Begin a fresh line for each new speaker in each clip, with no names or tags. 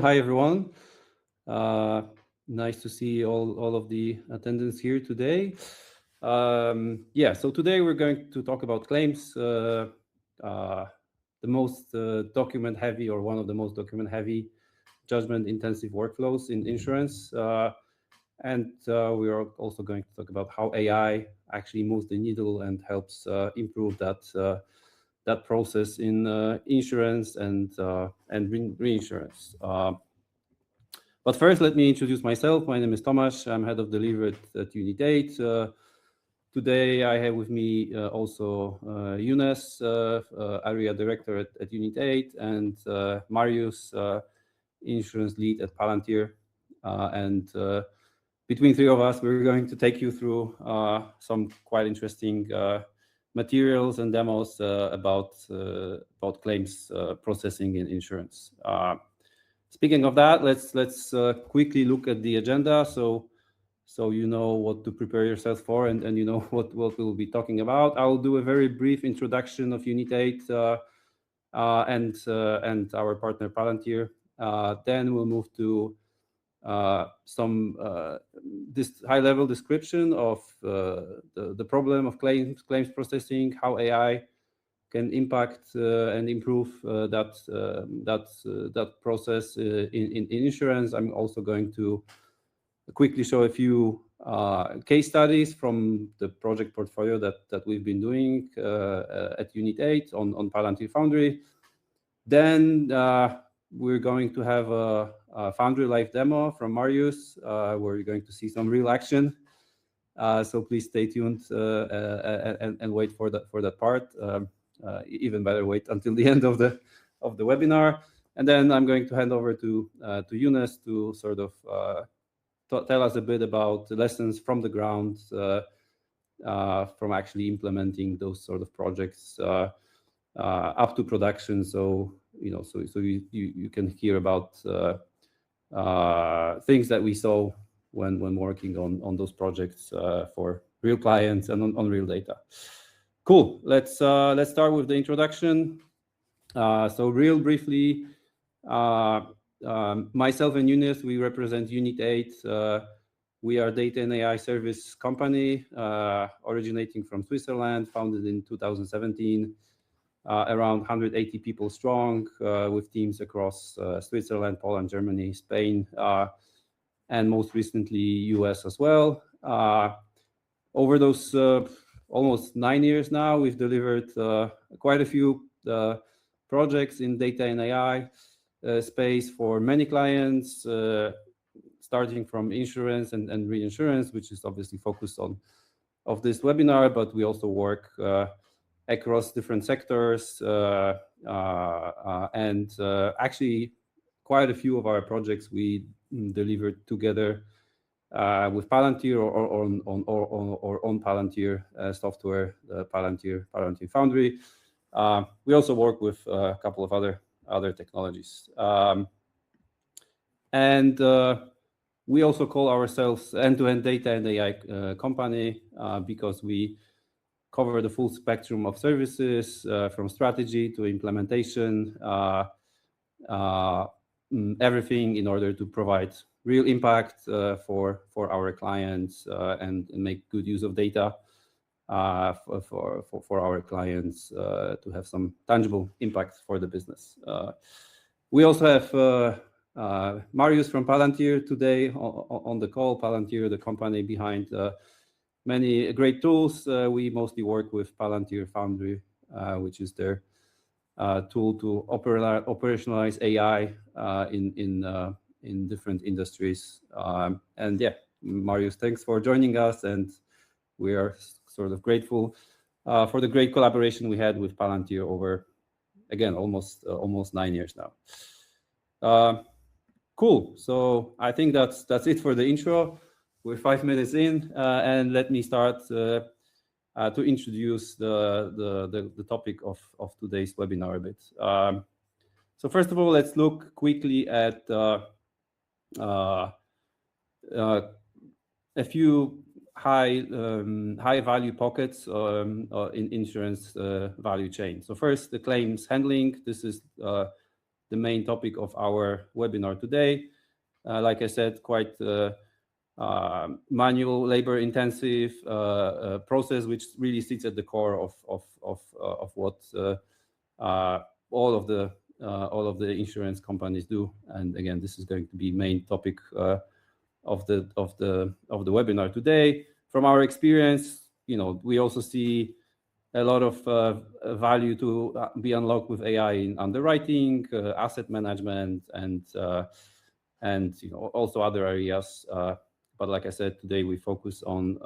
Hi, everyone. Nice to see all of the attendants here today. So today we're going to talk about claims, the most document-heavy or one of the most document-heavy judgment-intensive workflows in insurance. We are also going to talk about how AI actually moves the needle and helps improve that process in insurance and reinsurance. But first, let me introduce myself. My name is Tomasz. I'm head of delivery at Unit8. Today, I have with me also Younes, area director at Unit8, and Marius, insurance lead at Palantir. Between three of us, we're going to take you through some quite interesting materials and demos about claims processing in insurance. Speaking of that, let's quickly look at the agenda, so you know what to prepare yourself for, and you know what we'll be talking about. I'll do a very brief introduction of Unit8 and our partner Palantir. Then we'll move to some this high-level description of the problem of claims processing, how AI can impact and improve that process in insurance. I'm also going to quickly show a few case studies from the project portfolio that we've been doing at Unit8 on Palantir Foundry. Then we're going to have a Foundry live demo from Marius, where you're going to see some real action. So please stay tuned and wait for that part. Even better, wait until the end of the webinar, and then I'm going to hand over to Younes to sort of tell us a bit about the lessons from the ground from actually implementing those sort of projects up to production. So you can hear about things that we saw when working on those projects for real clients and on real data. Cool. Let's start with the introduction. So real briefly, myself and Younes, we represent Unit8. We are a data and AI service company originating from Switzerland, founded in 2017, around 180 people strong, with teams across Switzerland, Poland, Germany, Spain, and most recently US as well. Over those almost 9 years now, we've delivered quite a few projects in data and AI space for many clients, starting from insurance and reinsurance, which is obviously focused on this webinar, but we also work across different sectors, and actually quite a few of our projects we delivered together with Palantir or on Palantir software, Palantir Foundry. We also work with a couple of other technologies, and we also call ourselves end-to-end data and AI company because we cover the full spectrum of services from strategy to implementation, everything in order to provide real impact for our clients and make good use of data for our clients to have some tangible impact for the business. We also have Marius from Palantir today on the call. Palantir, the company behind many great tools. We mostly work with Palantir Foundry, which is their tool to operationalize AI in different industries. And yeah, Marius, thanks for joining us, and we are sort of grateful for the great collaboration we had with Palantir over, again, almost 9 years now. Cool. So I think that's it for the intro. We're 5 minutes in, and let me start to introduce the topic of today's webinar a bit. So first of all, let's look quickly at a few high value pockets in insurance value chain. So first, the claims handling. This is the main topic of our webinar today. Like I said, quite manual, labor-intensive process, which really sits at the core of what all of the insurance companies do. And again, this is going to be main topic of the webinar today. From our experience, we also see a lot of value to be unlocked with AI in underwriting, asset management, and also other areas. But like I said, today we focus on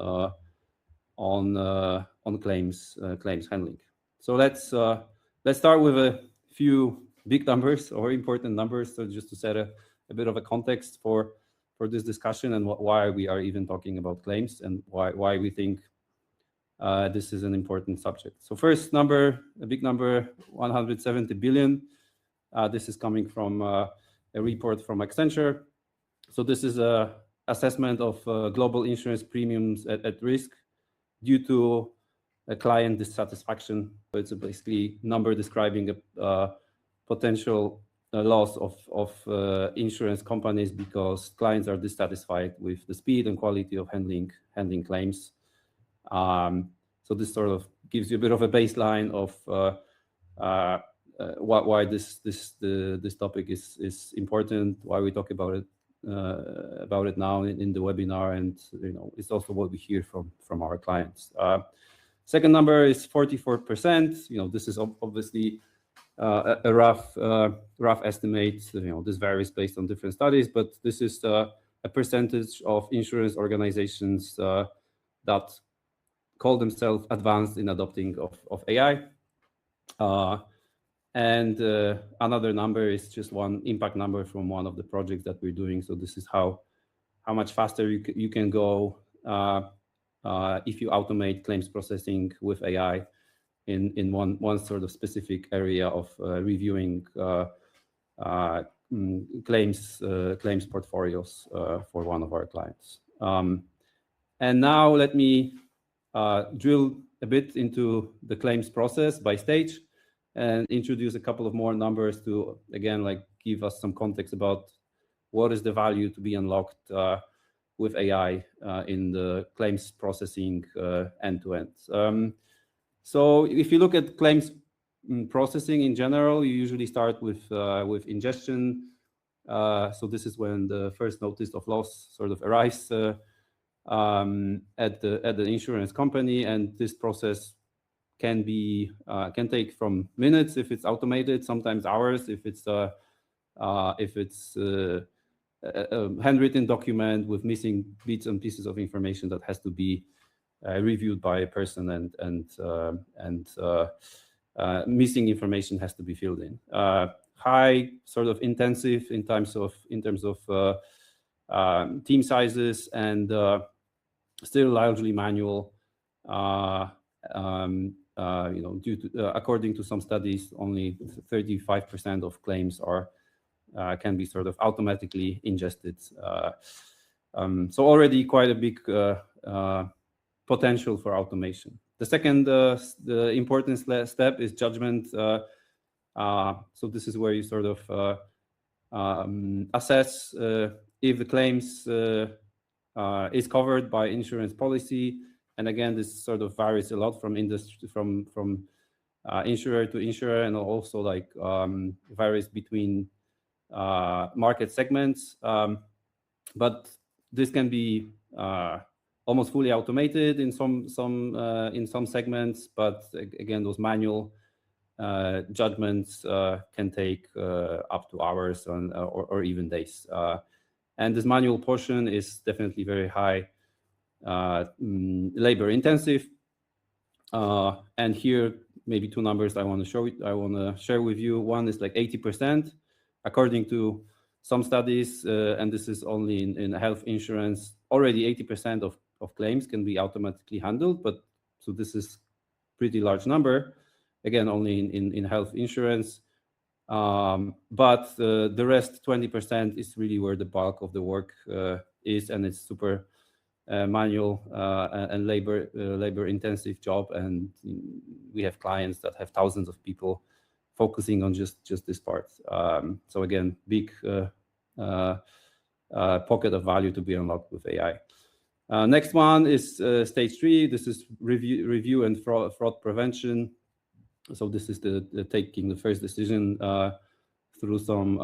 claims handling. So let's start with a few big numbers or important numbers, so just to set a bit of a context for this discussion and why we are even talking about claims and why we think this is an important subject. So first number, a big number, 170 billion. This is coming from a report from Accenture. So this is a assessment of global insurance premiums at risk due to a client dissatisfaction. So it's basically number describing a potential loss of insurance companies because clients are dissatisfied with the speed and quality of handling claims. So this sort of gives you a bit of a baseline of why this topic is important, why we talk about it now in the webinar, and it's also what we hear from our clients. Second number is 44%. This is obviously a rough estimate. This varies based on different studies, but this is a percentage of insurance organizations that call themselves advanced in adopting of AI. And another number is just one impact number from one of the projects that we're doing. So this is how much faster you can go if you automate claims processing with AI in one sort of specific area of reviewing claims portfolios for one of our clients. And now let me drill a bit into the claims process by stage and introduce a couple of more numbers to, again, give us some context about what is the value to be unlocked with AI in the claims processing end-to-end. So if you look at claims processing in general, you usually start with ingestion. So this is when the first notice of loss sort of arrives at the insurance company, and this process can take from minutes if it's automated, sometimes hours if it's a handwritten document with missing bits and pieces of information that has to be reviewed by a person, and missing information has to be filled in. High sort of intensive in terms of team sizes, and still largely manual. Due to according to some studies, only 35% of claims can be sort of automatically ingested. So already quite a big potential for automation. The second the important step is judgment. So this is where you sort of assess if the claims is covered by insurance policy. And again, this sort of varies a lot from industry, from insurer to insurer, and also varies between market segments. But this can be almost fully automated in some segments. But again, those manual judgments can take up to hours or even days. And this manual portion is definitely very high labor intensive. And here maybe two numbers I want to share with you. One is 80%, according to some studies, and this is only in health insurance. Already 80% of claims can be automatically handled, but so this is pretty large number. Again, only in health insurance. But the rest 20% is really where the bulk of the work is, and it's super manual and labor intensive job. And we have clients that have thousands of people focusing on just this part. So again, big pocket of value to be unlocked with AI. Next one is stage 3. This is review and fraud prevention. So this is the taking the first decision through some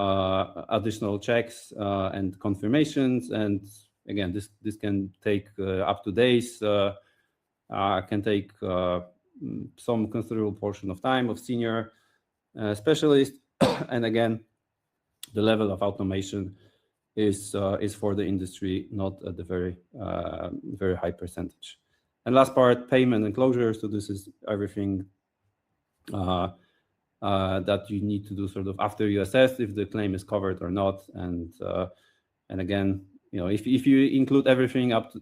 additional checks and confirmations. And again, this can take up to days, can take some considerable portion of time of senior specialists. And again, the level of automation is for the industry not at the very high percentage. And last part, payment and closure. So this is everything that you need to do sort of after you assess if the claim is covered or not. And again, if you include everything up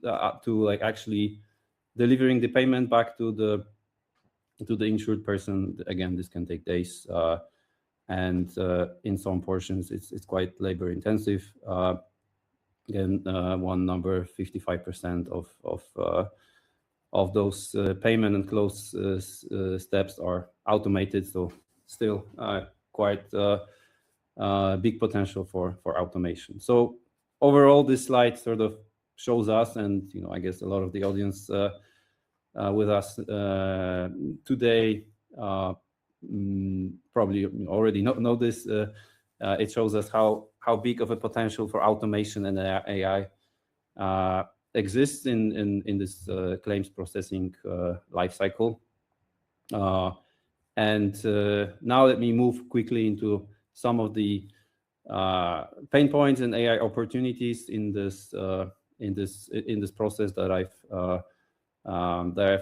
to like actually delivering the payment back to the insured person, again, this can take days. And in some portions, it's quite labor intensive. Again, one number, 55% of those payment and close steps are automated. So still quite big potential for automation. So overall, this slide sort of shows us, and I guess a lot of the audience with us today probably already know this. It shows us how big of a potential for automation and AI exists in this claims processing life cycle. And now let me move quickly into some of the pain points and AI opportunities in this process that I've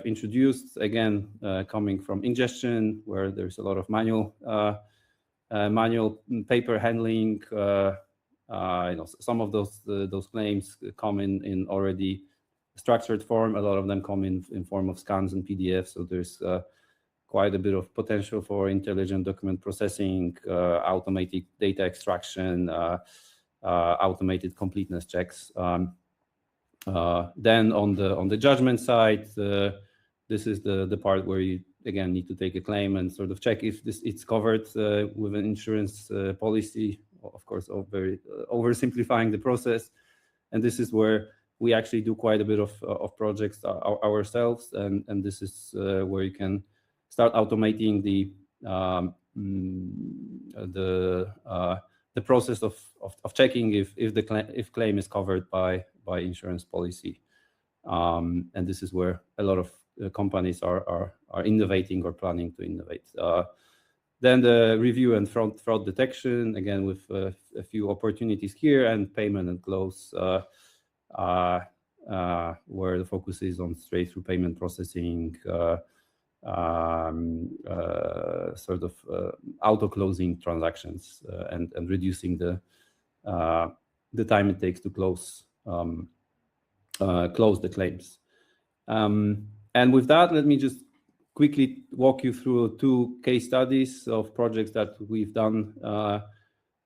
introduced. Again, coming from ingestion, where there's a lot of manual paper handling. Some of those claims come in already structured form. A lot of them come in form of scans and PDFs. So there's quite a bit of potential for intelligent document processing, automated data extraction, automated completeness checks. Then on the judgment side, this is the part where you again need to take a claim and sort of check if it's covered with an insurance policy. Of course, very oversimplifying the process, and this is where we actually do quite a bit of projects ourselves, and this is where you can start automating the process of checking if claim is covered by insurance policy, and this is where a lot of companies are innovating or planning to innovate. Then the review and fraud detection, again with a few opportunities here, and payment and close, where the focus is on straight-through payment processing, sort of auto-closing transactions, and reducing the time it takes to close the claims. And with that, let me just quickly walk you through 2 case studies of projects that we've done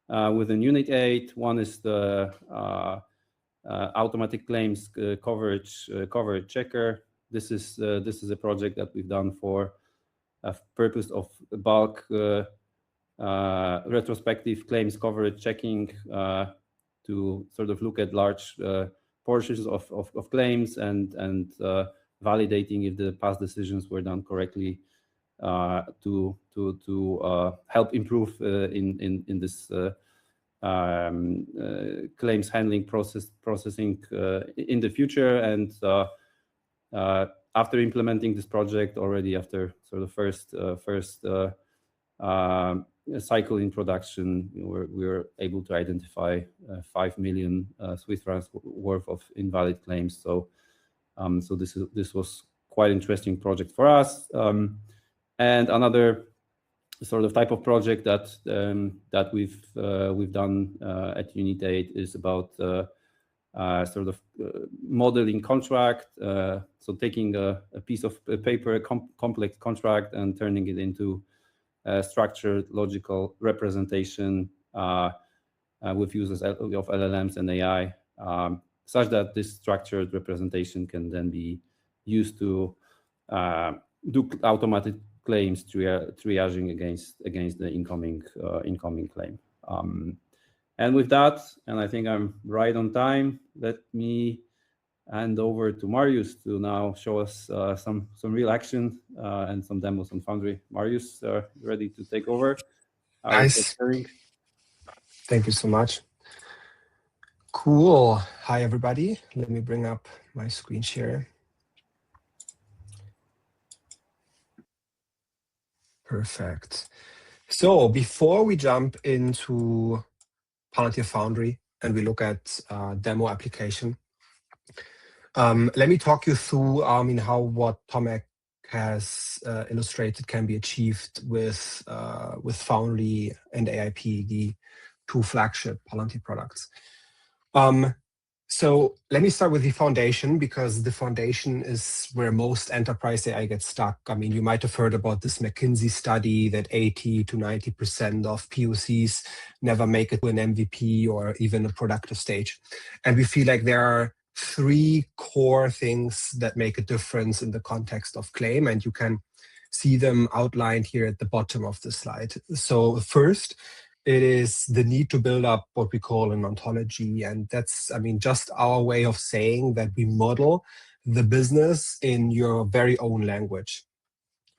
within Unit8. One is the automatic claims coverage checker. This is a project that we've done for a purpose of bulk retrospective claims coverage checking, to sort of look at large portions of claims and validating if the past decisions were done correctly, to help improve in this claims handling processing in the future. And after implementing this project, already after sort of first cycle in production, we were able to identify 5 million Swiss francs worth of invalid claims. So this was quite interesting project for us. And another sort of type of project that we've done at Unit8 is about sort of modeling contract. So taking a piece of paper, a complex contract, and turning it into a structured logical representation with uses of LLMs and AI, such that this structured representation can then be used to do automatic claims triaging against the incoming claim. And with that, and I think I'm right on time, let me hand over to Marius to now show us some real action and some demos on Foundry. Marius, ready to take over?
Nice. Thank you so much. Cool. Hi, everybody. Let me bring up my screen share. Perfect. So before we jump into Palantir Foundry and we look at demo application, let me talk you through how what Tomek has illustrated can be achieved with Foundry and AIP, the two flagship Palantir products. So let me start with the foundation, because the foundation is where most enterprise AI gets stuck. I mean, you might have heard about this McKinsey study that 80 to 90% of POCs never make it to an MVP or even a productive stage. And we feel like there are three core things that make a difference in the context of claim, and you can see them outlined here at the bottom of the slide. So first, it is the need to build up what we call an ontology. And that's, just our way of saying that we model the business in your very own language.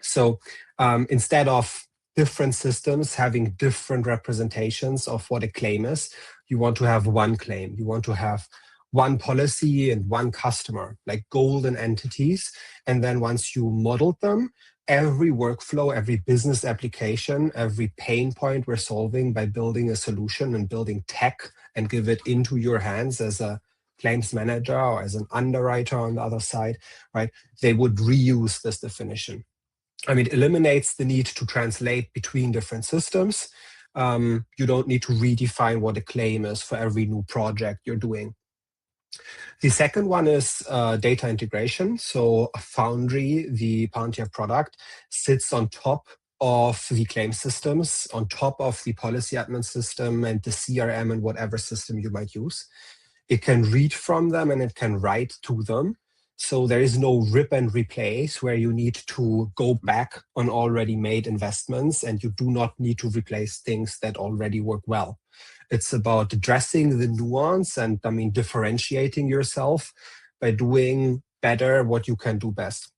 So instead of different systems having different representations of what a claim is, you want to have one claim. You want to have one policy and one customer, like golden entities. And then once you modeled them, every workflow, every business application, every pain point we're solving by building a solution and building tech and give it into your hands as a claims manager or as an underwriter on the other side, right? They would reuse this definition. It eliminates the need to translate between different systems. You don't need to redefine what a claim is for every new project you're doing. The second one is data integration. So Foundry, the Palantir product, sits on top of the claim systems, on top of the policy admin system and the CRM and whatever system you might use. It can read from them and it can write to them. So there is no rip and replace where you need to go back on already made investments, and you do not need to replace things that already work well. It's about addressing the nuance and differentiating yourself by doing better what you can do best.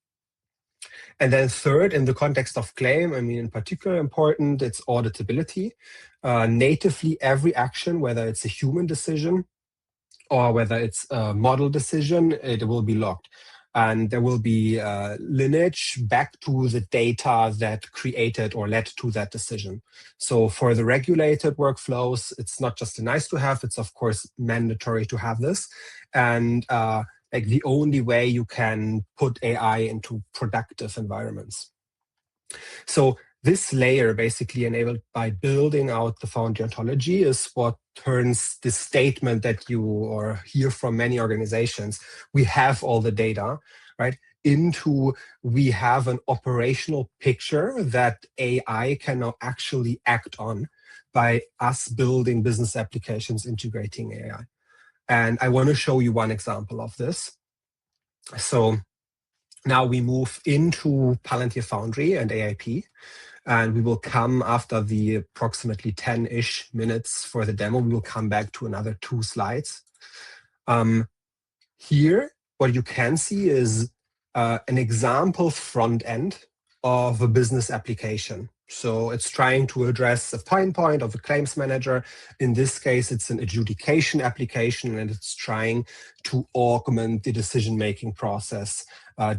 And then third, in the context of claim, in particular important, it's auditability. Natively, every action, whether it's a human decision or whether it's a model decision, it will be logged. And there will be lineage back to the data that created or led to that decision. So for the regulated workflows, it's not just a nice to have, it's of course mandatory to have this. And the only way you can put AI into productive environments. So this layer, basically enabled by building out the Foundry ontology, is what turns this statement that you or hear from many organizations, we have all the data, right, into we have an operational picture that AI can now actually act on by us building business applications integrating AI. And I want to show you one example of this. So now we move into Palantir Foundry and AIP. And we will come after the approximately 10-ish minutes for the demo. We will come back to another 2 slides. Here, what you can see is an example front end of a business application. So it's trying to address a pain point of a claims manager. In this case, it's an adjudication application, and it's trying to augment the decision-making process,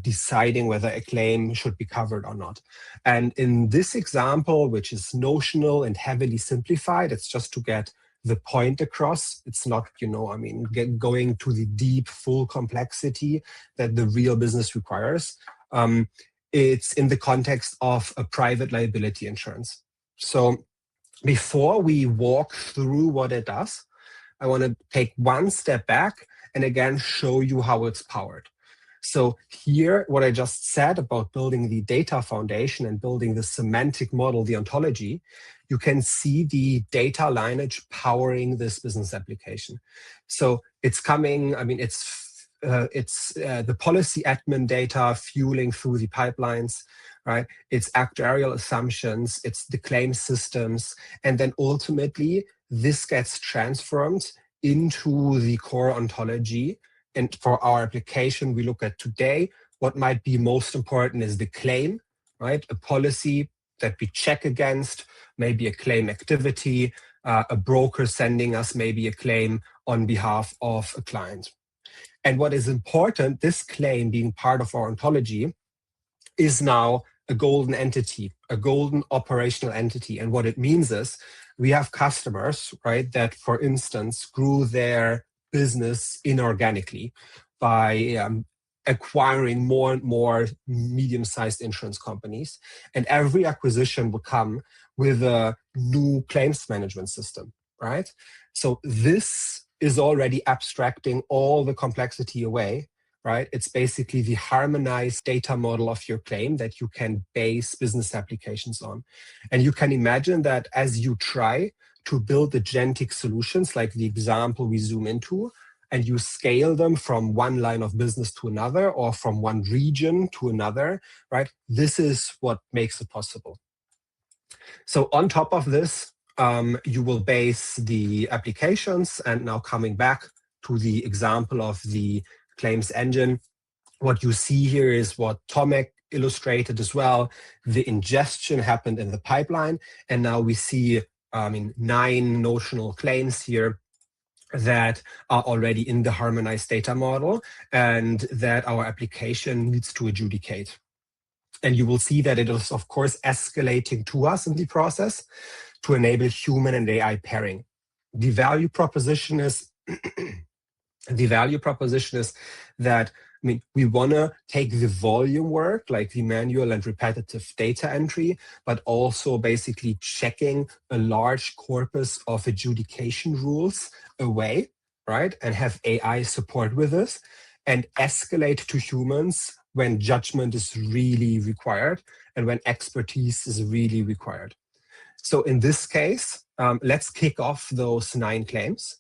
deciding whether a claim should be covered or not. And in this example, which is notional and heavily simplified, it's just to get the point across. It's not, going to the deep, full complexity that the real business requires. It's in the context of a private liability insurance. So before we walk through what it does, I want to take one step back and again show you how it's powered. So here, what I just said about building the data foundation and building the semantic model, the ontology, you can see the data lineage powering this business application. So it's coming, it's it's the policy admin data fueling through the pipelines, right? It's actuarial assumptions, it's the claim systems, and then ultimately this gets transformed into the core ontology. And for our application we look at today, what might be most important is the claim, right? A policy that we check against, maybe a claim activity, a broker sending us maybe a claim on behalf of a client. And what is important, this claim being part of our ontology is now a golden entity, a golden operational entity. And what it means is we have customers, right, that, for instance, grew their business inorganically by acquiring more and more medium-sized insurance companies. And every acquisition would come with a new claims management system, right? So this is already abstracting all the complexity away, right? It's basically the harmonized data model of your claim that you can base business applications on. And you can imagine that as you try to build agentic solutions, like the example we zoom into, and you scale them from one line of business to another or from one region to another, right? This is what makes it possible. So on top of this, you will base the applications. And now coming back to the example of the claims engine, what you see here is what Tomek illustrated as well. The ingestion happened in the pipeline. And now we see 9 notional claims here that are already in the harmonized data model and that our application needs to adjudicate. And you will see that it is, of course, escalating to us in the process to enable human and AI pairing. The value proposition is that we want to take the volume work, like the manual and repetitive data entry, but also basically checking a large corpus of adjudication rules away, right? And have AI support with this and escalate to humans when judgment is really required and when expertise is really required. So in this case, let's kick off those 9 claims.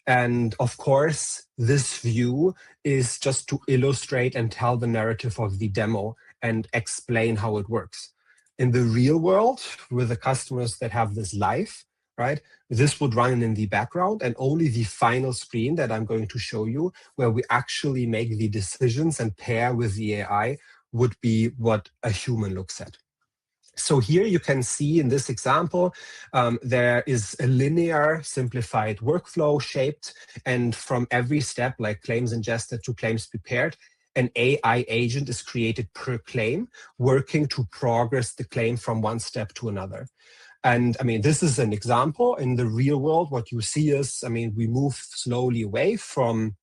And of course, this view is just to illustrate and tell the narrative of the demo and explain how it works. In the real world, with the customers that have this live, right, this would run in the background, and only the final screen that I'm going to show you, where we actually make the decisions and pair with the AI, would be what a human looks at. So here you can see in this example, there is a linear simplified workflow shaped, and from every step, like claims ingested to claims prepared, an AI agent is created per claim, working to progress the claim from one step to another. And this is an example. In the real world, what you see is, we move slowly away from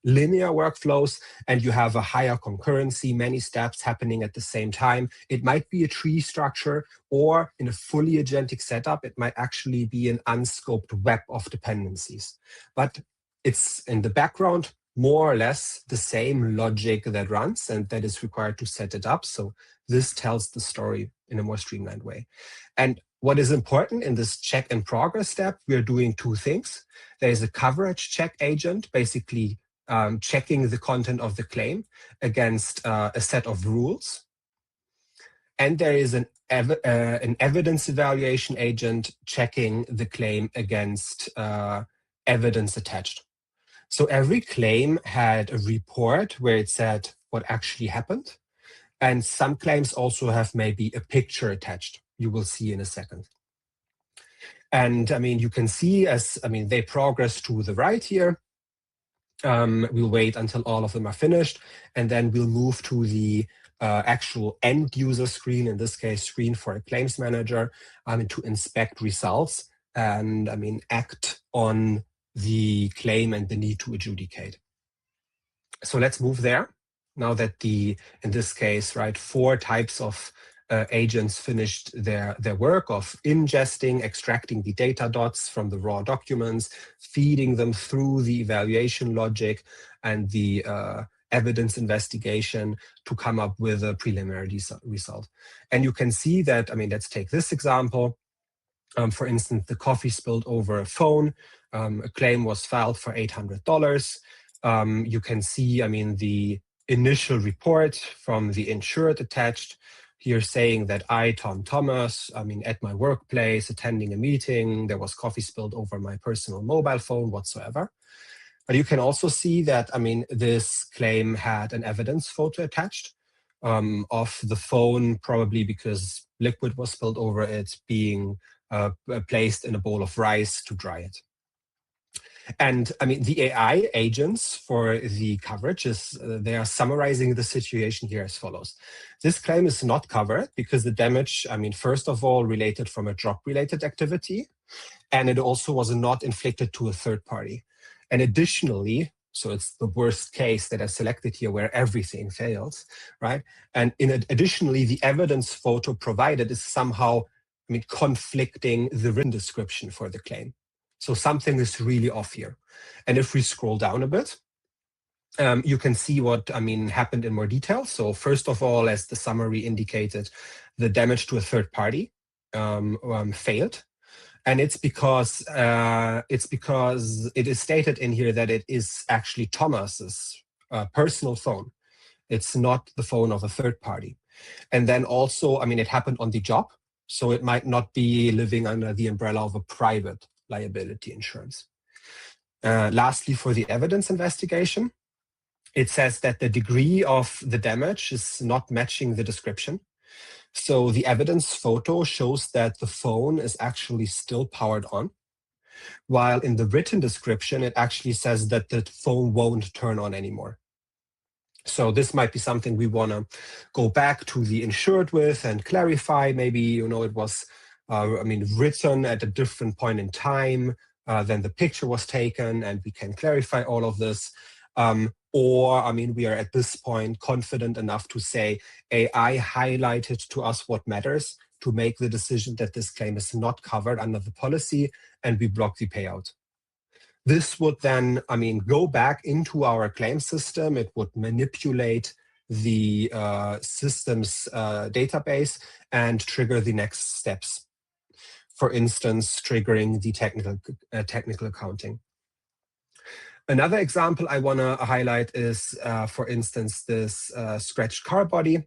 linear workflows, and you have a higher concurrency, many steps happening at the same time. It might be a tree structure, or in a fully agentic setup, it might actually be an unscoped web of dependencies. But it's in the background, more or less the same logic that runs and that is required to set it up. So this tells the story in a more streamlined way. And what is important in this check and progress step, we are doing 2 things. There is a coverage check agent, basically checking the content of the claim against a set of rules. And there is an evidence evaluation agent checking the claim against evidence attached. So every claim had a report where it said what actually happened. And some claims also have maybe a picture attached. You will see in a second. And you can see as they progress to the right here. We'll wait until all of them are finished, and then we'll move to the actual end user screen, in this case, screen for a claims manager, to inspect results and act on the claim and the need to adjudicate. So let's move there. Now that in this case, right, 4 types of agents finished their work of ingesting, extracting the data dots from the raw documents, feeding them through the evaluation logic and the evidence investigation to come up with a preliminary result. And you can see that, let's take this example. For instance, the coffee spilled over a phone. A claim was filed for $800. You can see, the initial report from the insured attached here saying that I, Tom Thomas, at my workplace, attending a meeting, there was coffee spilled over my personal mobile phone whatsoever. But you can also see that, this claim had an evidence photo attached of the phone, probably because liquid was spilled over it, being placed in a bowl of rice to dry it. And the AI agents for the coverage they are summarizing the situation here as follows. This claim is not covered because the damage, first of all, related from a job-related activity, and it also was not inflicted to a third party. And additionally, so it's the worst case that I selected here where everything fails, right? And additionally, the evidence photo provided is somehow, conflicting the written description for the claim. So something is really off here. And if we scroll down a bit, you can see what happened in more detail. So first of all, as the summary indicated, the damage to a third party failed. And it's because it is stated in here that it is actually Thomas's personal phone. It's not the phone of a third party. And then also, it happened on the job. So it might not be living under the umbrella of a private liability insurance. Lastly, for the evidence investigation, it says that the degree of the damage is not matching the description. So the evidence photo shows that the phone is actually still powered on, while in the written description, it actually says that the phone won't turn on anymore. So this might be something we want to go back to the insured with and clarify. Maybe, it was, written at a different point in time than the picture was taken, and we can clarify all of this. Or, we are at this point confident enough to say AI highlighted to us what matters to make the decision that this claim is not covered under the policy, and we block the payout. This would then, go back into our claim system. It would manipulate the system's database and trigger the next steps. For instance, triggering the technical accounting. Another example I want to highlight is, for instance, this scratched car body,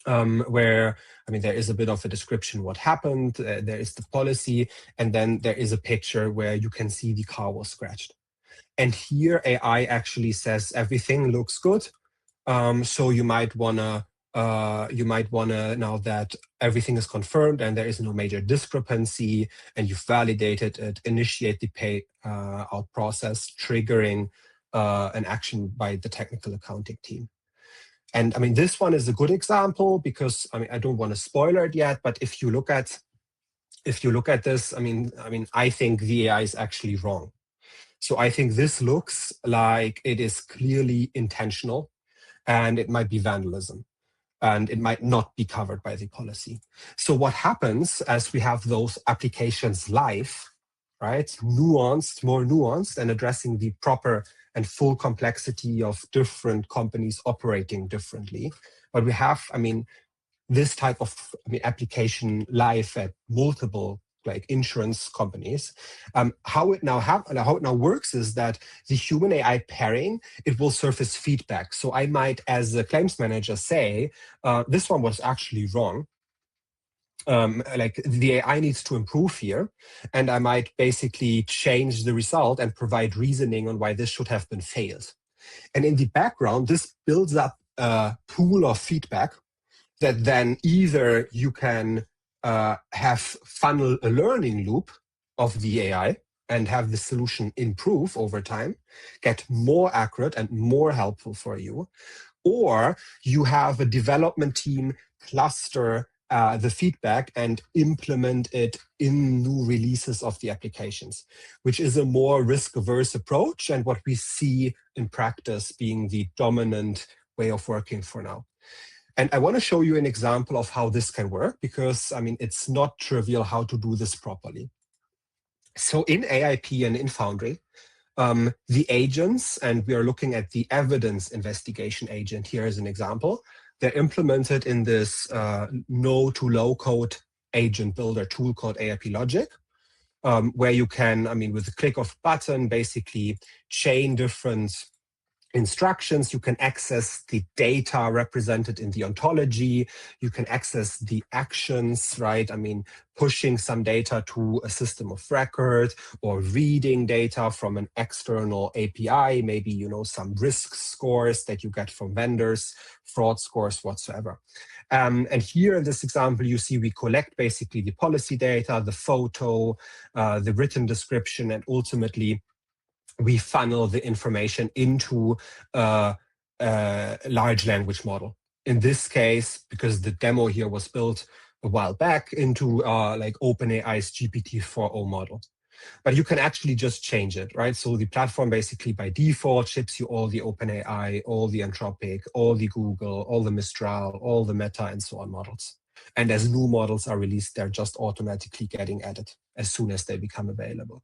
where, there is a bit of a description what happened, there is the policy, and then there is a picture where you can see the car was scratched. And here AI actually says everything looks good. So you might wanna now that everything is confirmed and there is no major discrepancy and you've validated it, initiate the payout process, triggering an action by the technical accounting team. And this one is a good example because I don't want to spoiler it yet, but if you look at this, I think the AI is actually wrong. So I think this looks like it is clearly intentional, and it might be vandalism, and it might not be covered by the policy. So what happens as we have those applications live, right? More nuanced, and addressing the proper and full complexity of different companies operating differently. But we have, this type of application live at multiple insurance companies. How it now works is that the human AI pairing, it will surface feedback. So I might, as a claims manager, say, this one was actually wrong. The AI needs to improve here, and I might basically change the result and provide reasoning on why this should have been failed. And in the background, this builds up a pool of feedback that then either you can have funnel a learning loop of the AI and have the solution improve over time, get more accurate and more helpful for you, or you have a development team cluster the feedback and implement it in new releases of the applications, which is a more risk-averse approach and what we see in practice being the dominant way of working for now. And I want to show you an example of how this can work because, it's not trivial how to do this properly. So in AIP and in Foundry, the agents, and we are looking at the evidence investigation agent here as an example, they're implemented in this no to low code agent builder tool called AIP Logic, where you can, with a click of a button, basically chain different instructions, you can access the data represented in the ontology, you can access the actions, right? I mean, pushing some data to a system of record or reading data from an external API, maybe, you know, some risk scores that you get from vendors, fraud scores, whatsoever. And here in this example, you see we collect basically the policy data, the photo, the written description, and ultimately we funnel the information into a large language model. In this case, because the demo here was built a while back, into like OpenAI's GPT-4o model. But you can actually just change it, right? So the platform basically by default ships you all the OpenAI, all the Anthropic, all the Google, all the Mistral, all the Meta, and so on models. And as new models are released, they're just automatically getting added as soon as they become available.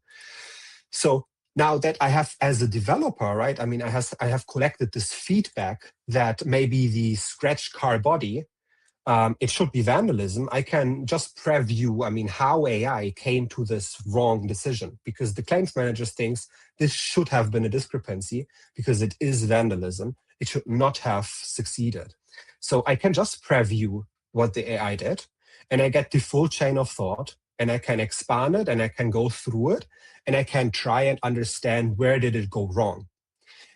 So now that I have, as a developer, right, I mean, I have collected this feedback that maybe the scratched car body, it should be vandalism. I can just preview, I mean, how AI came to this wrong decision, because the claims manager thinks this should have been a discrepancy because it is vandalism. It should not have succeeded. So I can just preview what the AI did, and I get the full chain of thought, and I can expand it, and I can go through it, and I can try and understand where did it go wrong.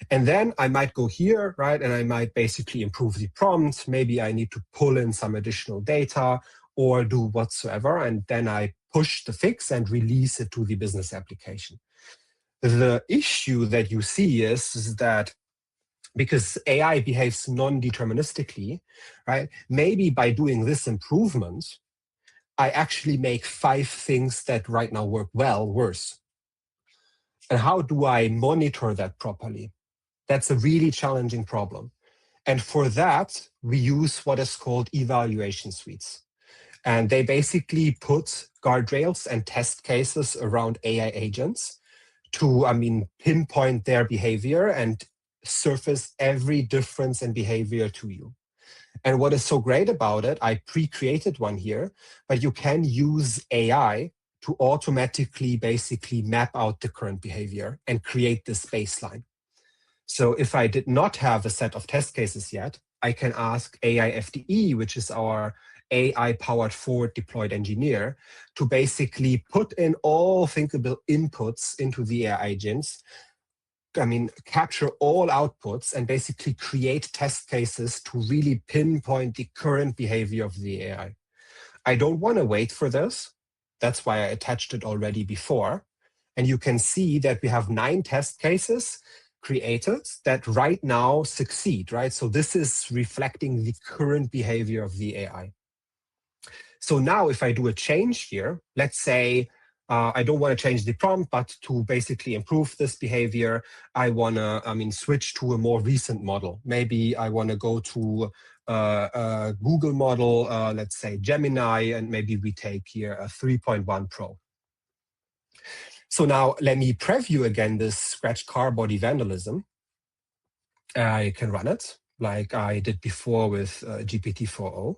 And then I might go here, right? And I might basically improve the prompt. Maybe I need to pull in some additional data or do whatsoever. And then I push the fix and release it to the business application. The issue that you see is that because AI behaves non-deterministically, right? Maybe by doing this improvement, I actually make 5 things that right now work well worse. And how do I monitor that properly? That's a really challenging problem. And for that, we use what is called evaluation suites. And they basically put guardrails and test cases around AI agents to, I mean, pinpoint their behavior and surface every difference in behavior to you. And what is so great about it, I pre-created one here, but you can use AI to automatically basically map out the current behavior and create this baseline. So if I did not have a set of test cases yet, I can ask AI FDE, which is our AI-powered forward deployed engineer, to basically put in all thinkable inputs into the AI agents, I mean, capture all outputs and basically create test cases to really pinpoint the current behavior of the AI. I don't want to wait for this. That's why I attached it already before. And you can see that we have 9 test cases created that right now succeed, right? So this is reflecting the current behavior of the AI. So now if I do a change here, let's say I don't want to change the prompt, but to basically improve this behavior, I want to, I mean, switch to a more recent model. Maybe I want to go to a Google model, let's say Gemini, and maybe we take here a 3.1 Pro. So now let me preview again this scratch car body vandalism. I can run it like I did before with GPT-4o.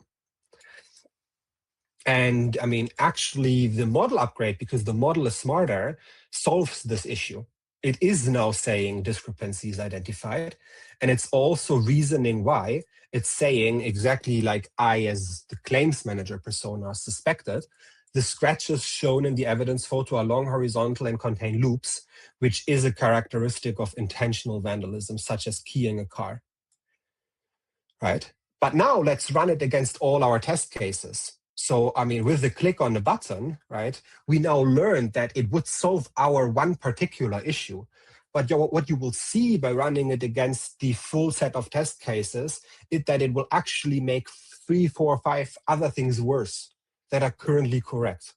And I mean, actually the model upgrade, because the model is smarter, solves this issue. It is now saying discrepancies identified. And it's also reasoning why. It's saying exactly like I, as the claims manager persona, suspected, the scratches shown in the evidence photo are long horizontal and contain loops, which is a characteristic of intentional vandalism, such as keying a car. Right? But now let's run it against all our test cases. So, I mean, with the click on the button, right, we now learned that it would solve our one particular issue. But what you will see by running it against the full set of test cases is that it will actually make 3, 4, 5 other things worse that are currently correct.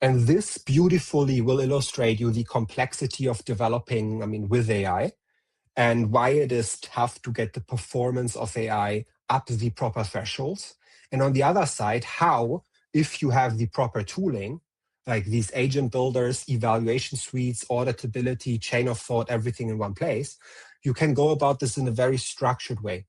And this beautifully will illustrate you the complexity of developing, I mean, with AI, and why it is tough to get the performance of AI up the proper thresholds. And on the other side, how, if you have the proper tooling, like these agent builders, evaluation suites, auditability, chain of thought, everything in one place, you can go about this in a very structured way.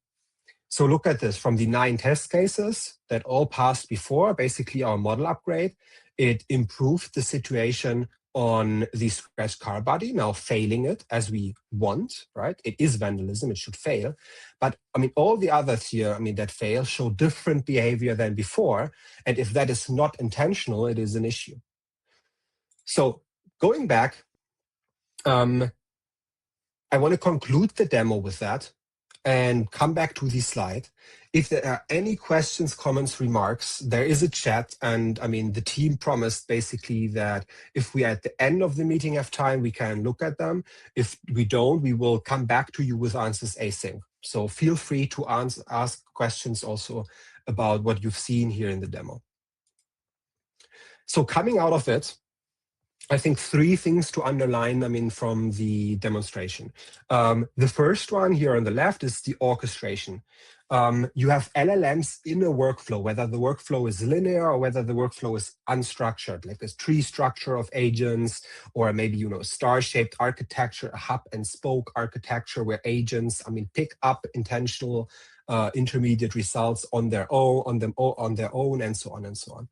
So look at this, from the 9 test cases that all passed before, basically our model upgrade, it improved the situation on the scratched car body, now failing it as we want, right? It is vandalism, it should fail. But I mean, all the others here, I mean, that fail show different behavior than before. And if that is not intentional, it is an issue. So going back, I want to conclude the demo with that and come back to the slide. If there are any questions, comments, remarks, there is a chat. And I mean, the team promised basically that if we at the end of the meeting have time, we can look at them. If we don't, we will come back to you with answers async. So feel free to ask questions also about what you've seen here in the demo. So coming out of it, I think 3 things to underline, I mean, from the demonstration. The first one here on the left is the orchestration. You have LLMs in a workflow, whether the workflow is linear or whether the workflow is unstructured, like this tree structure of agents, or maybe, you know, star-shaped architecture, a hub and spoke architecture where agents, I mean, pick up intentional intermediate results on their own, and so on and so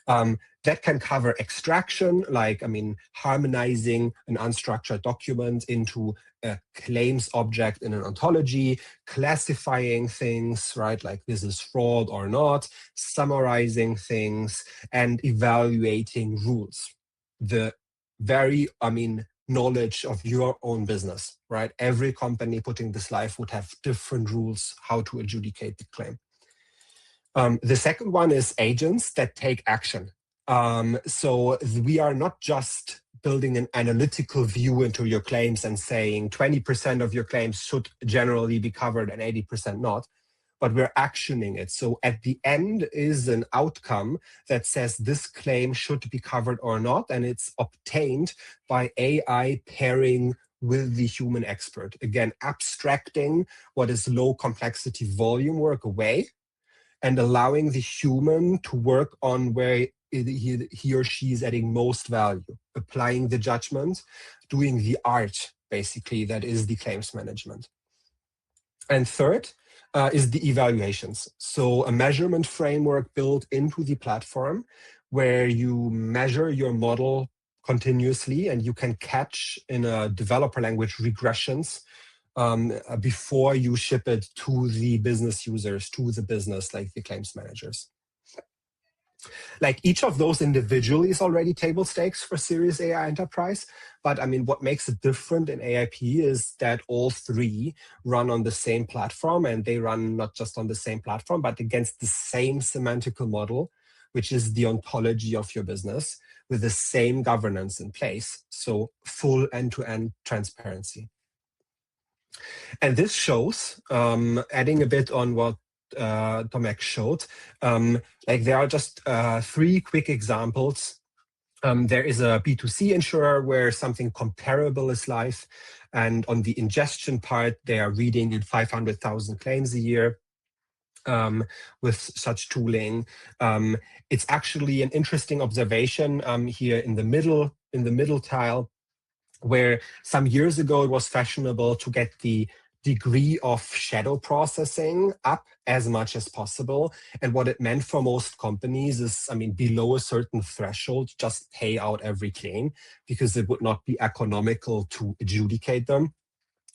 on. That can cover extraction, like, I mean, harmonizing an unstructured document into a claims object in an ontology, classifying things, right, like this is fraud or not, summarizing things, and evaluating rules. The very, I mean, knowledge of your own business, right? Every company putting this live would have different rules how to adjudicate the claim. The second one is agents that take action. So we are not just building an analytical view into your claims and saying 20% of your claims should generally be covered and 80% not, but we're actioning it. So at the end is an outcome that says this claim should be covered or not, and it's obtained by AI pairing with the human expert. Again, abstracting what is low complexity volume work away and allowing the human to work on where he or she is adding most value, applying the judgment, doing the art, basically, that is the claims management. And third is the evaluations. So a measurement framework built into the platform where you measure your model continuously and you can catch in a developer language regressions before you ship it to the business users, to the business, like the claims managers. Like each of those individually is already table stakes for Series AI Enterprise. But I mean, what makes it different in AIP is that all 3 run on the same platform, and they run not just on the same platform, but against the same semantical model, which is the ontology of your business with the same governance in place. So full end-to-end transparency. And this shows, adding a bit on what Tomek showed, like there are just 3 quick examples. There is a B2C insurer where something comparable is live. And on the ingestion part, they are reading in 500,000 claims a year. With such tooling. It's actually an interesting observation here in the middle tile, where some years ago it was fashionable to get the degree of shadow processing up as much as possible. And what it meant for most companies is, I mean, below a certain threshold, just pay out every claim because it would not be economical to adjudicate them.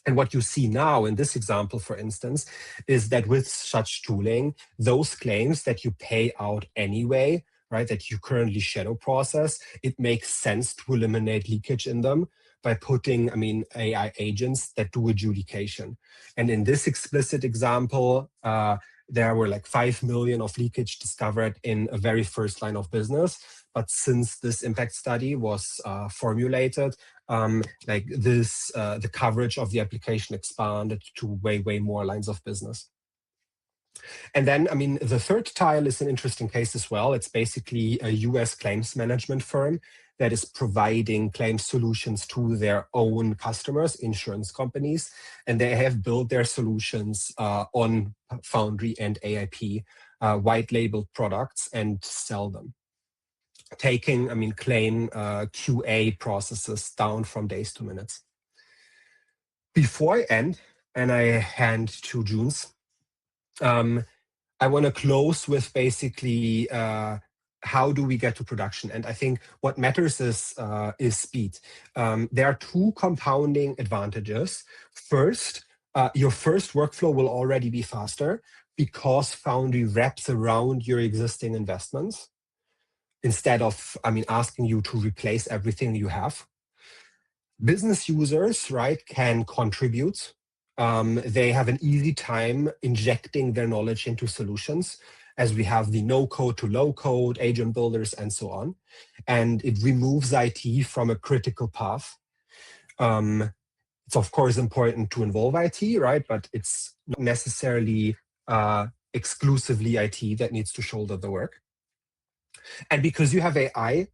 And what you see now in this example, for instance, is that with such tooling, those claims that you pay out anyway, right, that you currently shadow process, it makes sense to eliminate leakage in them by putting, I mean, AI agents that do adjudication. And in this explicit example, there were like 5 million of leakage discovered in a very first line of business. But since this impact study was formulated, like this, the coverage of the application expanded to way more lines of business. And then, I mean, the third tile is an interesting case as well. It's basically a US claims management firm that is providing claims solutions to their own customers, insurance companies, and they have built their solutions on Foundry and AIP, white labeled products, and sell them, taking, I mean, claim QA processes down from days to minutes. Before I end, and I hand to Junes, I want to close with basically how do we get to production? And I think what matters is speed. There are two compounding advantages. First, your first workflow will already be faster because Foundry wraps around your existing investments instead of, asking you to replace everything you have. Business users, right, can contribute. They have an easy time injecting their knowledge into solutions, as we have the no code to low code, agent builders, and so on. And it removes IT from a critical path. It's of course important to involve IT, right? But it's not necessarily exclusively IT that needs to shoulder the work. And because you have AI,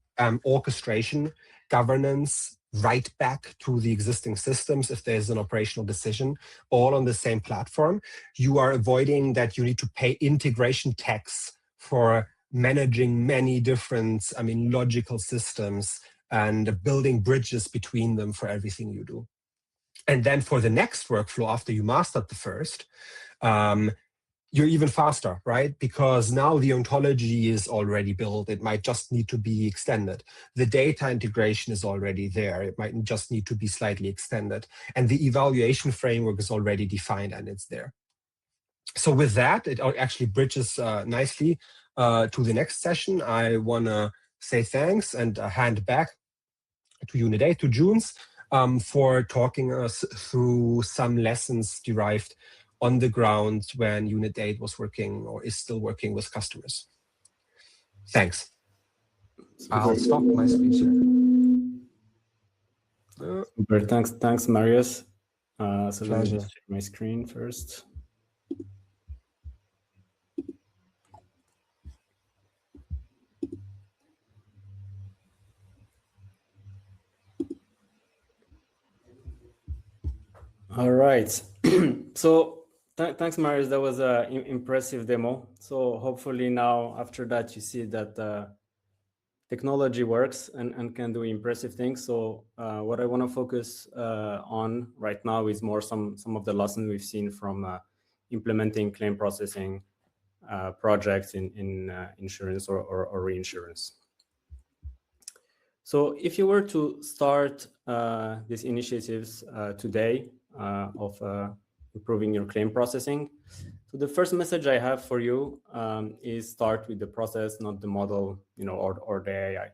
orchestration, governance, right back to the existing systems if there's an operational decision, all on the same platform, you are avoiding that you need to pay integration tax for managing many different, logical systems and building bridges between them for everything you do. And then for the next workflow, after you mastered the first, you're even faster, right? Because now the ontology is already built. It might just need to be extended. The data integration is already there. It might just need to be slightly extended. And the evaluation framework is already defined and it's there. So with that, it actually bridges nicely to the next session. I want to say thanks and hand back to Unit8, to Junes, for talking us through some lessons derived on the ground when Unit8 was working or is still working with customers. Thanks. I'll stop my screen share.
Super. Thanks, Marius. So let me
Pleasure.
just share my screen first. All right. So thanks, Marius. That was an impressive demo. So hopefully now, after that, you see that technology works and can do impressive things. So what I want to focus on right now is more some of the lessons we've seen from implementing claim processing projects in insurance or reinsurance. So if you were to start these initiatives today of improving your claim processing, so the first message I have for you is start with the process, not the model, or the AI,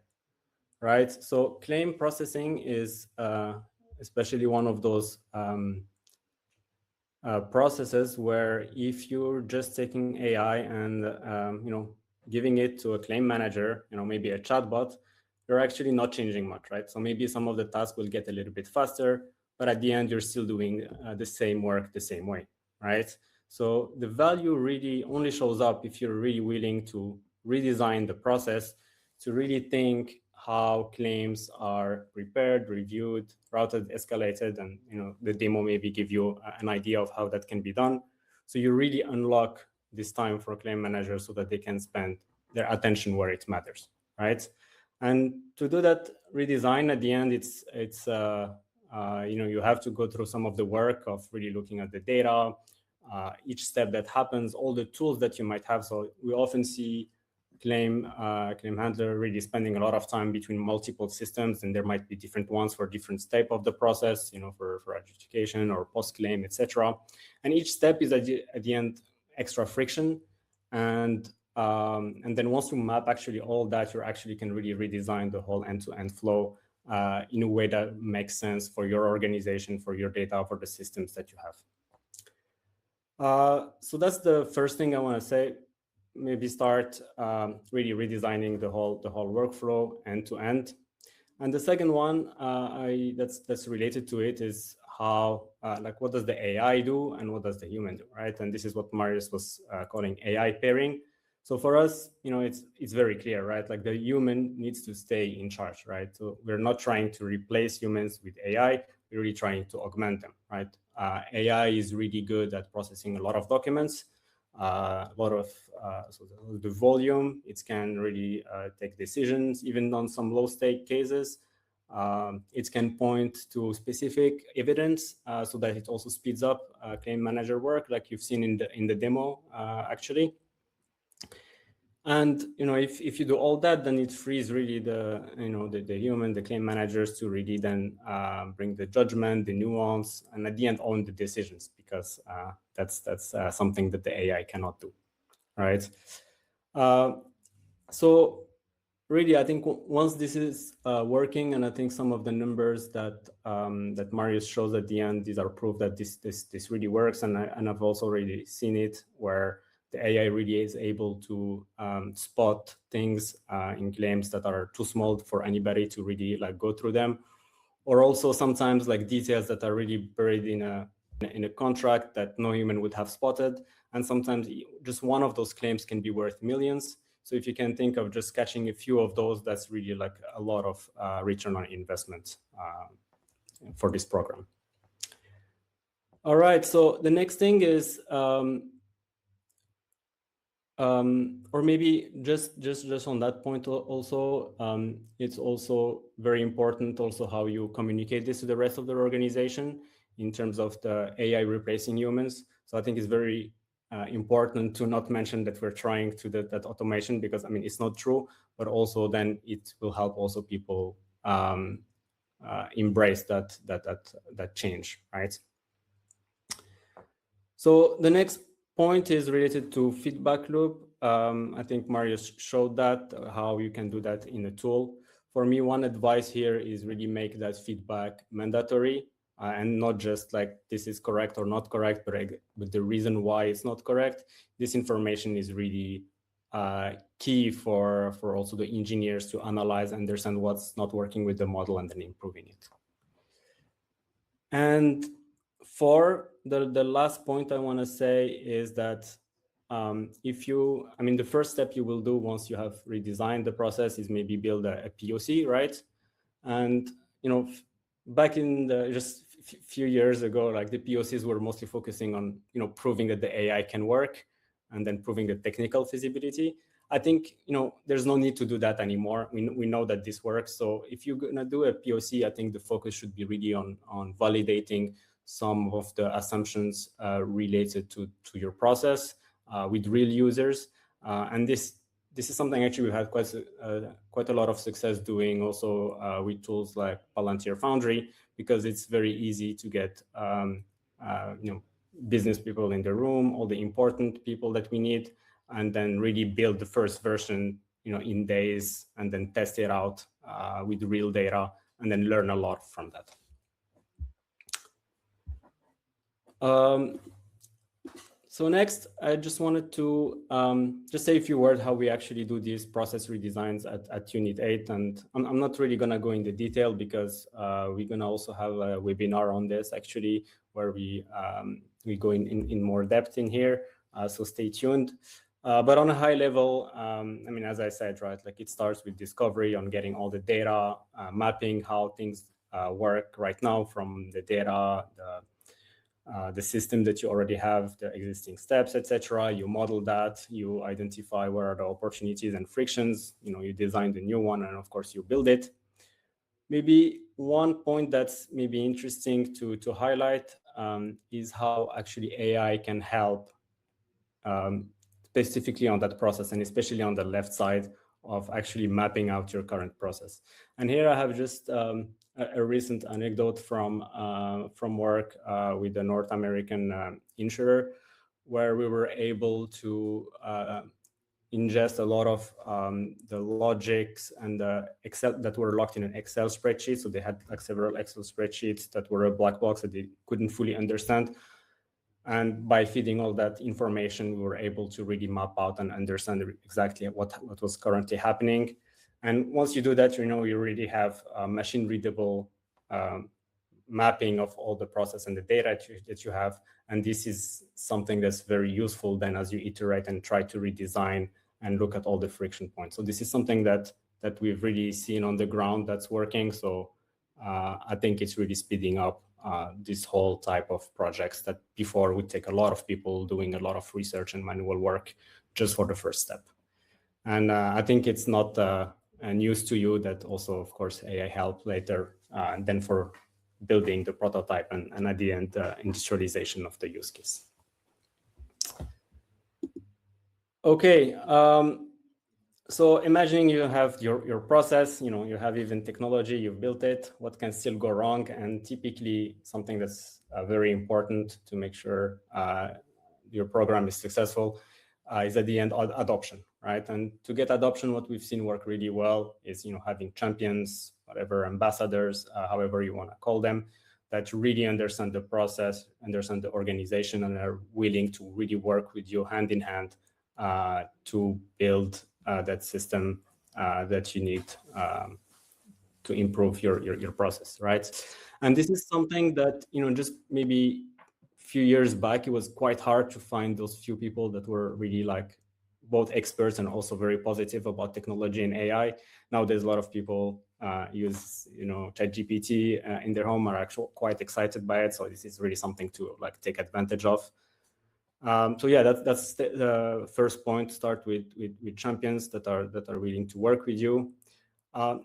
right? So claim processing is especially one of those processes where if you're just taking AI and giving it to a claim manager, maybe a chatbot, you're actually not changing much, right? So maybe some of the tasks will get a little bit faster, but at the end, you're still doing the same work the same way, right? So the value really only shows up if you're really willing to redesign the process, to really think how claims are prepared, reviewed, routed, escalated, and the demo maybe give you an idea of how that can be done. So you really unlock this time for claim managers so that they can spend their attention where it matters, right? And to do that redesign at the end, it's you have to go through some of the work of really looking at the data, each step that happens, all the tools that you might have. So we often see claim handler really spending a lot of time between multiple systems, and there might be different ones for different step of the process, for adjudication or post-claim, etc. And each step is at the end extra friction. And then once you map actually all that, you actually can really redesign the whole end-to-end flow in a way that makes sense for your organization, for your data, for the systems that you have. So that's the first thing I want to say. Maybe start really redesigning the whole workflow end-to-end. And the second one that's related to it is how what does the AI do and what does the human do, right? And this is what Marius was calling AI pairing. So for us, it's very clear, right? Like the human needs to stay in charge, right? So we're not trying to replace humans with AI. We're really trying to augment them, right? AI is really good at processing a lot of documents, a lot of so the volume. It can really take decisions, even on some low-stake cases. It can point to specific evidence so that it also speeds up claim manager work, like you've seen in the demo, actually.
And if you do all that, then it frees really the human, the claim managers to really then bring the judgment, the nuance, and at the end own the decisions, because that's something that the AI cannot do, right? So really, I think once this is working, and I think some of the numbers that that Marius shows at the end, these are proof that this really works, and I've also already seen it where the AI really is able to spot things in claims that are too small for anybody to really like go through them, or also sometimes like details that are really buried in a contract that no human would have spotted, and sometimes just one of those claims can be worth millions. So if you can think of just catching a few of those, that's really like a lot of return on investment for this program. All right, so the next thing is or maybe just on that point also, it's also very important also how you communicate this to the rest of the organization in terms of the AI replacing humans. So I think it's very important to not mention that we're trying to do that automation, because I mean, it's not true, but also then it will help also people embrace that change, right? So the next point is related to feedback loop. I think Marius showed that, how you can do that in a tool. For me, one advice here is really make that feedback mandatory and not just like this is correct or not correct, but the reason why it's not correct. This information is really key for also the engineers to analyze, understand what's not working with the model and then improving it. And for the last point I want to say is that the first step you will do once you have redesigned the process is maybe build a POC, right? And back in just a few years ago, like the POCs were mostly focusing on proving that the AI can work and then proving the technical feasibility. I think there's no need to do that anymore. We know that this works. So if you're gonna do a POC, I think the focus should be really on validating some of the assumptions related to your process with real users, and this is something actually we've had quite a lot of success doing also with tools like Palantir Foundry, because it's very easy to get business people in the room, all the important people that we need, and then really build the first version in days, and then test it out with real data, and then learn a lot from that. So next, I just wanted to just say a few words how we actually do these process redesigns at Unit8. And I'm not really going to go into detail because we're going to also have a webinar on this actually, where we go in more depth in here. So stay tuned. But on a high level, as I said, right, like it starts with discovery on getting all the data, mapping how things work right now from the data, the system that you already have, the existing steps, etc. You model that, you identify where are the opportunities and frictions, you design the new one, and of course you build it. Maybe one point that's maybe interesting to highlight is how actually AI can help specifically on that process, and especially on the left side of actually mapping out your current process. And here I have just a recent anecdote from work with the North American insurer, where we were able to ingest a lot of the logics and the Excel that were locked in an Excel spreadsheet. So they had like several Excel spreadsheets that were a black box that they couldn't fully understand. And by feeding all that information, we were able to really map out and understand exactly what was currently happening. And once you do that, you really have machine readable mapping of all the process and the data that you have. And this is something that's very useful then as you iterate and try to redesign and look at all the friction points. So this is something that we've really seen on the ground that's working. So I think it's really speeding up this whole type of projects that before would take a lot of people doing a lot of research and manual work just for the first step. And I think it's not news to you that also, of course, AI help later then for building the prototype and at the end, industrialization of the use case. Okay, So imagining you have your process, you have even technology, you've built it, what can still go wrong? And typically something that's very important to make sure your program is successful is at the end adoption, right? And to get adoption, what we've seen work really well is having champions, whatever, ambassadors, however you want to call them, that really understand the process, understand the organization, and are willing to really work with you hand in hand to build that system that you need to improve your process, right? And this is something that, just maybe a few years back, it was quite hard to find those few people that were really like both experts and also very positive about technology and AI. Now there's a lot of people use, ChatGPT in their home, are actually quite excited by it. So this is really something to like take advantage of. So yeah, that's the first point. Start with champions that are willing to work with you.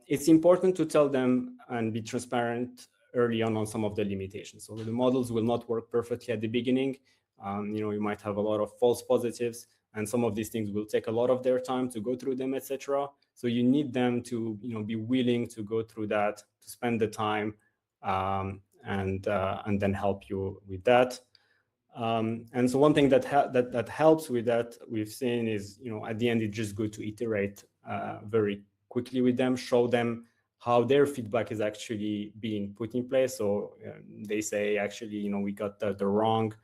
It's important to tell them and be transparent early on some of the limitations. So the models will not work perfectly at the beginning. You might have a lot of false positives, and some of these things will take a lot of their time to go through them, etc. So you need them to be willing to go through that, to spend the time, and then help you with that. And so one thing that helps with that we've seen is, at the end, it's just good to iterate very quickly with them, show them how their feedback is actually being put in place. So they say, actually, we got the wrong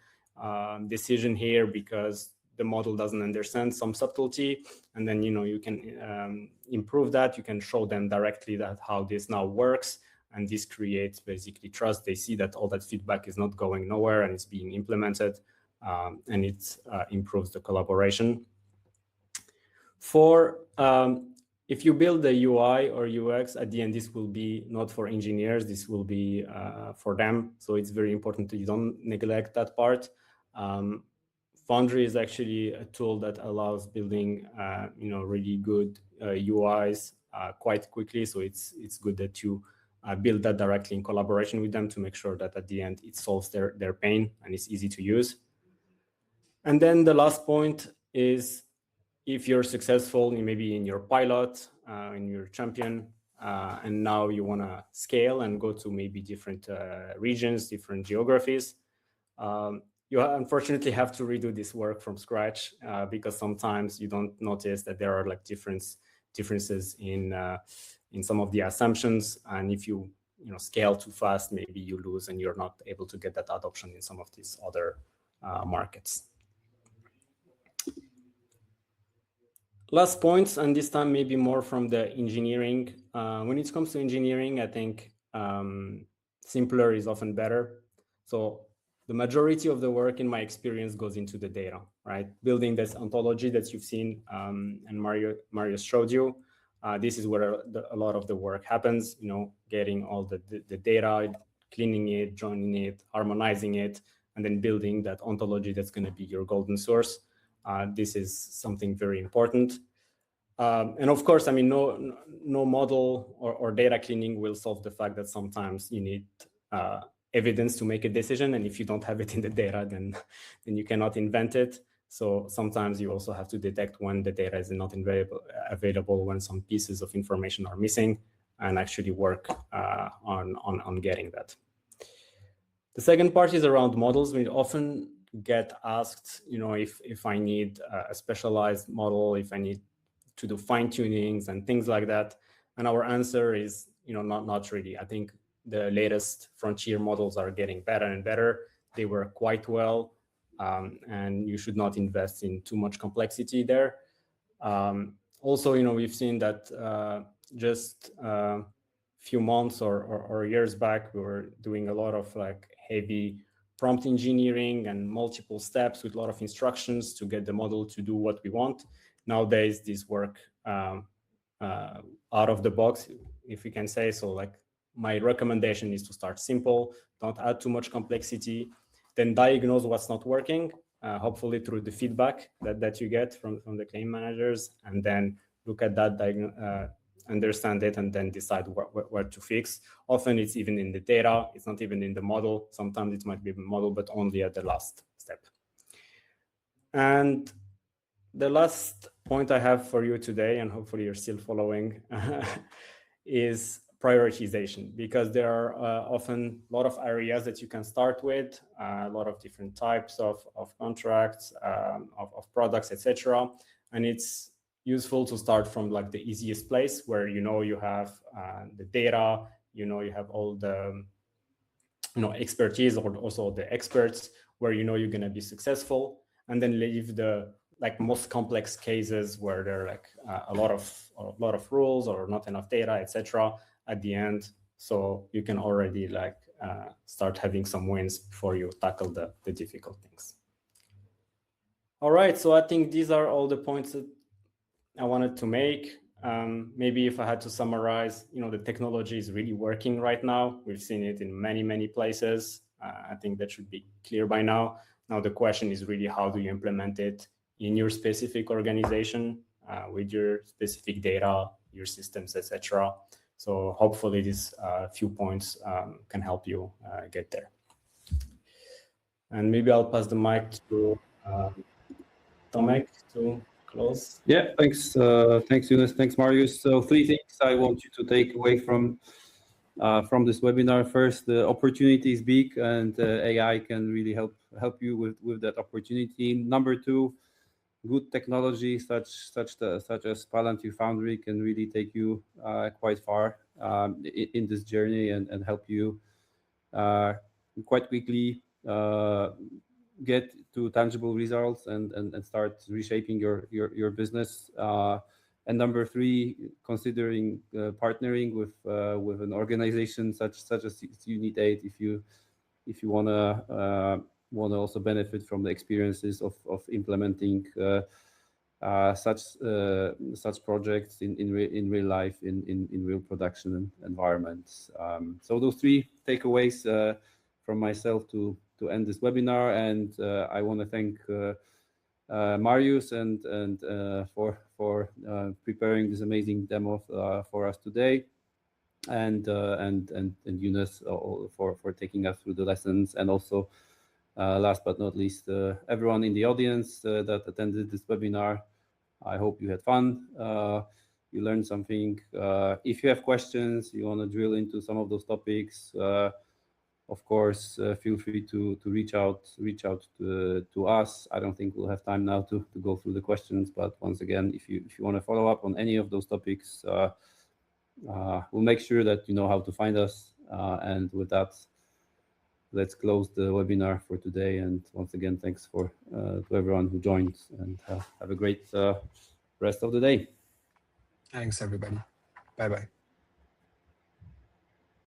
decision here because the model doesn't understand some subtlety. And then, you can improve that. You can show them directly that how this now works. And this creates basically trust. They see that all that feedback is not going nowhere and it's being implemented, and it improves the collaboration. If you build the UI or UX, at the end, this will be not for engineers, this will be for them. So it's very important that you don't neglect that part. Foundry is actually a tool that allows building really good UIs quite quickly. So it's good that you build that directly in collaboration with them to make sure that at the end it solves their pain and it's easy to use. And then the last point is, if you're successful, maybe in your pilot, in your champion, and now you want to scale and go to maybe different regions, different geographies, you unfortunately have to redo this work from scratch because sometimes you don't notice that there are like differences in some of the assumptions, and if you scale too fast, maybe you lose and you're not able to get that adoption in some of these other markets. Last points, and this time maybe more from the engineering. When it comes to engineering, I think simpler is often better. So the majority of the work, in my experience, goes into the data, right? Building this ontology that you've seen and Mario showed you. This is where a lot of the work happens, getting all the data, cleaning it, joining it, harmonizing it, and then building that ontology that's going to be your golden source. This is something very important. And of course, no model or data cleaning will solve the fact that sometimes you need evidence to make a decision. And if you don't have it in the data, then you cannot invent it. So sometimes you also have to detect when the data is not available, when some pieces of information are missing, and actually work on getting that. The second part is around models. We often get asked, if I need a specialized model, if I need to do fine tunings and things like that. And our answer is, not really. I think the latest frontier models are getting better and better. They work quite well. And you should not invest in too much complexity there. Also, we've seen that just a few months or years back, we were doing a lot of like heavy prompt engineering and multiple steps with a lot of instructions to get the model to do what we want. Nowadays, this work out of the box, if we can say so. Like, my recommendation is to start simple, don't add too much complexity, then diagnose what's not working, hopefully through the feedback that you get from the claim managers, and then look at that, understand it, and then decide what to fix. Often it's even in the data, it's not even in the model. Sometimes it might be the model, but only at the last step. And the last point I have for you today, and hopefully you're still following, is prioritization, because there are often a lot of areas that you can start with, a lot of different types of contracts, of products, etc. And it's useful to start from like the easiest place where you have the data, you have all the expertise, or also the experts, where you're going to be successful, and then leave the like most complex cases where there are like a lot of rules or not enough data, etc. at the end, so you can already like start having some wins before you tackle the difficult things. All right, so I think these are all the points that I wanted to make. Maybe if I had to summarize, the technology is really working right now. We've seen it in many places. I think that should be clear by now. Now the question is really, how do you implement it in your specific organization with your specific data, your systems, etc. So hopefully these few points can help you get there. And maybe I'll pass the mic to Tomek to close.
Yeah, thanks, Yunus. Thanks, Marius. So 3 things I want you to take away from this webinar. First, the opportunity is big, and AI can really help you with that opportunity. Number 2, good technology such as Palantir Foundry can really take you quite far in this journey and help you quite quickly get to tangible results and start reshaping your business. And number 3, considering partnering with an organization such as Unit8 if you wanna also benefit from the experiences of implementing such projects in real life in real production environments. So those 3 takeaways from myself to end this webinar, and I want to thank Marius and for preparing this amazing demo for us today, and Yunus for taking us through the lessons, and also last but not least everyone in the audience that attended this webinar. I hope you had fun. You learned something. If you have questions, you want to drill into some of those topics, of course, feel free to reach out to us. I don't think we'll have time now to go through the questions, but once again, if you want to follow up on any of those topics, we'll make sure that you know how to find us. And with that, let's close the webinar for today. And once again, thanks to everyone who joined, and have a great rest of the day.
Thanks, everybody. Bye-bye.